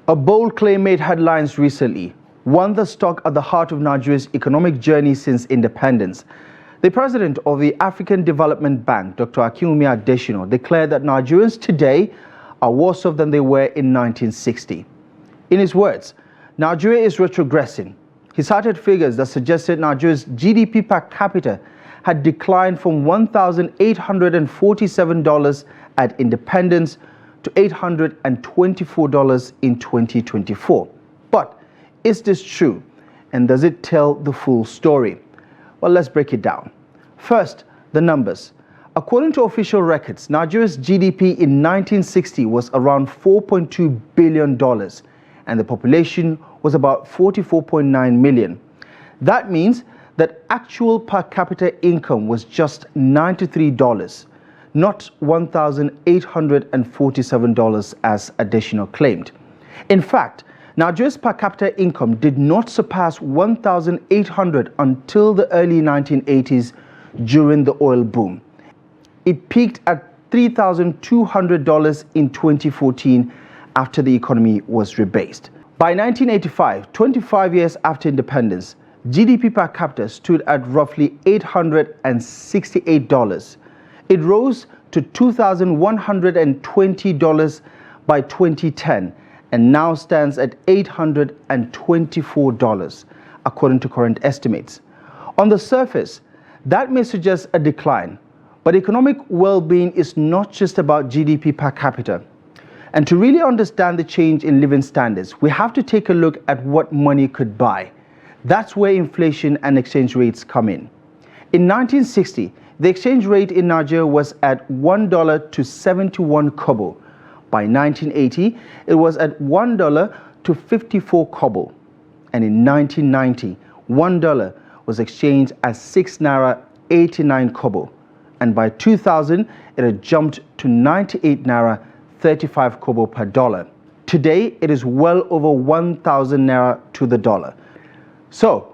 A bold claim made headlines recently, one that stuck at the heart of Nigeria's economic journey since independence. The president of the African Development Bank, Dr. Akinwumi Adesina, declared that Nigerians today are worse off than they were in 1960. In his words, Nigeria is retrogressing. He cited figures that suggested Nigeria's GDP per capita had declined from $1,847 at independence to $824 in 2024. But is this true? And does it tell the full story? Well, let's break it down. First, the numbers. According to official records, Nigeria's GDP in 1960 was around $4.2 billion, and the population was about 44.9 million. That means that actual per capita income was just $93. Not $1,847 as Adesina claimed. In fact, Nigeria's per capita income did not surpass $1,800 until the early 1980s during the oil boom. It peaked at $3,200 in 2014 after the economy was rebased. By 1985, 25 years after independence, GDP per capita stood at roughly $868. It rose to $2,120 by 2010 and now stands at $824, according to current estimates. On the surface, that may suggest a decline, but economic well-being is not just about GDP per capita. And to really understand the change in living standards, we have to take a look at what money could buy. That's where inflation and exchange rates come in. In 1960, the exchange rate in Nigeria was at $1 to 71 kobo. By 1980, it was at $1 to 54 kobo. And in 1990, $1 was exchanged at 6 naira 89 kobo. And by 2000, it had jumped to 98 naira 35 kobo per dollar. Today, it is well over 1,000 naira to the dollar. So,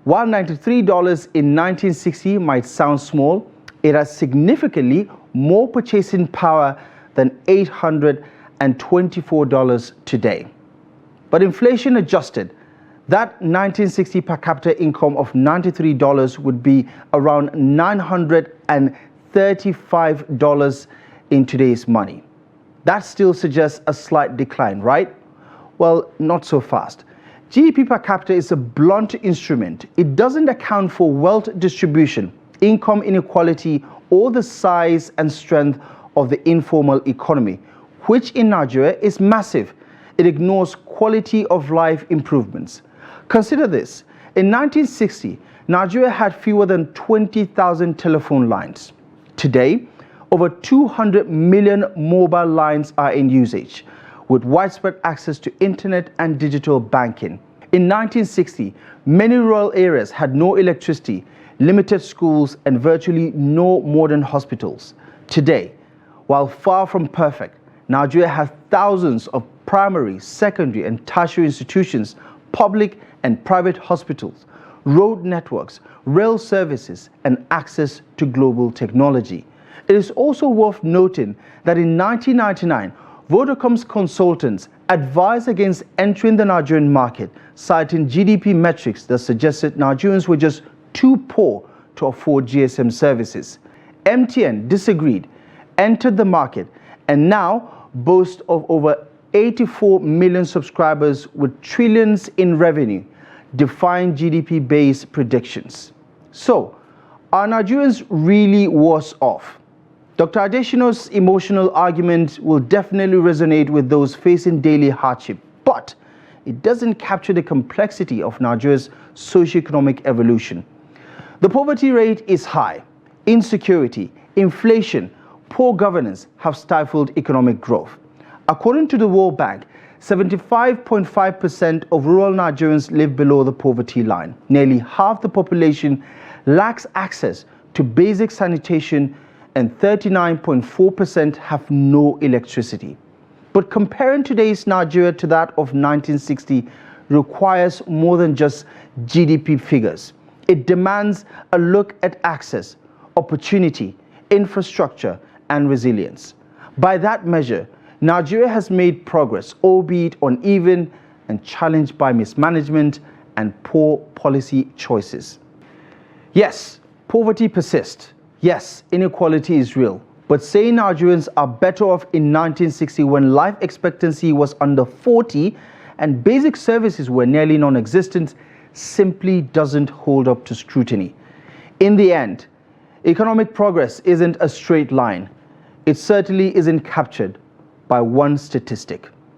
while $93 in 1960 might sound small, it has significantly more purchasing power than $824 today. But inflation adjusted, that 1960 per capita income of $93 would be around $935 in today's money. That still suggests a slight decline, right? Well, not so fast. GDP per capita is a blunt instrument. It doesn't account for wealth distribution, income inequality, or the size and strength of the informal economy, which in Nigeria is massive. It ignores quality of life improvements. Consider this. In 1960, Nigeria had fewer than 20,000 telephone lines. Today, over 200 million mobile lines are in usage, with widespread access to internet and digital banking. In 1960, many rural areas had no electricity, limited schools, and virtually no modern hospitals. Today, while far from perfect, Nigeria has thousands of primary, secondary, and tertiary institutions, public and private hospitals, road networks, rail services, and access to global technology. It is also worth noting that in 1999, Vodacom's consultants advised against entering the Nigerian market, citing GDP metrics that suggested Nigerians were just too poor to afford GSM services. MTN disagreed, entered the market, and now boasts of over 84 million subscribers with trillions in revenue, defying GDP-based predictions. So, are Nigerians really worse off? Dr. Adesina's emotional argument will definitely resonate with those facing daily hardship, but it doesn't capture the complexity of Nigeria's socioeconomic evolution. The poverty rate is high. Insecurity, inflation, poor governance have stifled economic growth. According to the World Bank, 75.5% of rural Nigerians live below the poverty line. Nearly half the population lacks access to basic sanitation, and 39.4% have no electricity. But comparing today's Nigeria to that of 1960 requires more than just GDP figures. It demands a look at access, opportunity, infrastructure, and resilience. By that measure, Nigeria has made progress, albeit uneven and challenged by mismanagement and poor policy choices. Yes, poverty persists. Yes, inequality is real. But saying Nigerians are better off in 1960 when life expectancy was under 40 and basic services were nearly non-existent simply doesn't hold up to scrutiny. In the end, economic progress isn't a straight line. It certainly isn't captured by one statistic.